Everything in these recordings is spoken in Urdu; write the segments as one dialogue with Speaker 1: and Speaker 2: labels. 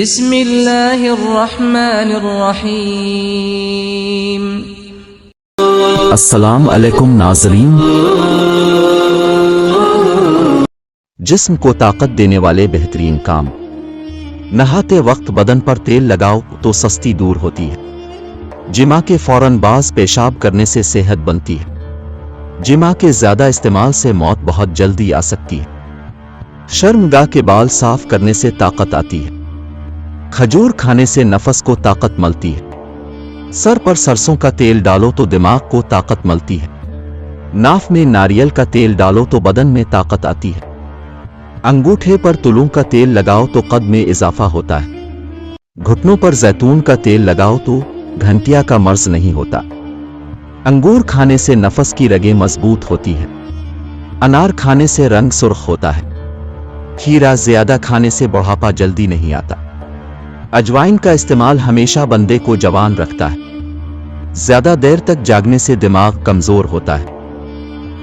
Speaker 1: بسم اللہ الرحمن الرحیم۔
Speaker 2: السلام علیکم ناظرین۔ جسم کو طاقت دینے والے بہترین کام۔ نہاتے وقت بدن پر تیل لگاؤ تو سستی دور ہوتی ہے۔ جمع کے فوراً بعد پیشاب کرنے سے صحت بنتی ہے۔ جمع کے زیادہ استعمال سے موت بہت جلدی آ سکتی ہے۔ شرمگاہ کے بال صاف کرنے سے طاقت آتی ہے۔ کھجور کھانے سے نفس کو طاقت ملتی ہے۔ سر پر سرسوں کا تیل ڈالو تو دماغ کو طاقت ملتی ہے۔ ناف میں ناریل کا تیل ڈالو تو بدن میں طاقت آتی ہے۔ انگوٹھے پر تلوں کا تیل لگاؤ تو قد میں اضافہ ہوتا ہے۔ گھٹنوں پر زیتون کا تیل لگاؤ تو گھنٹیا کا مرض نہیں ہوتا۔ انگور کھانے سے نفس کی رگیں مضبوط ہوتی ہیں۔ انار کھانے سے رنگ سرخ ہوتا ہے۔ کھیرا زیادہ کھانے سے بڑھاپا جلدی نہیں آتا۔ اجوائن کا استعمال ہمیشہ بندے کو جوان رکھتا ہے۔ زیادہ دیر تک جاگنے سے دماغ کمزور ہوتا ہے۔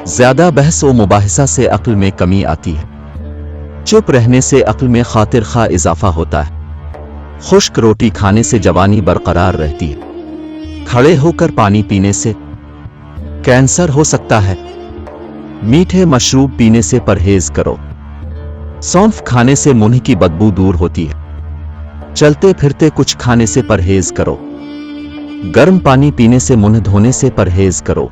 Speaker 2: زیادہ بحث و مباحثہ سے عقل میں کمی آتی ہے۔ چپ رہنے سے عقل میں خاطر خواہ اضافہ ہوتا ہے۔ خشک روٹی کھانے سے جوانی برقرار رہتی ہے۔ کھڑے ہو کر پانی پینے سے کینسر ہو سکتا ہے۔ میٹھے مشروب پینے سے پرہیز کرو۔ سونف کھانے سے منہ کی بدبو دور ہوتی ہے۔ چلتے پھرتے کچھ کھانے سے پرہیز کرو۔ گرم پانی پینے سے منہ دھونے سے پرہیز کرو۔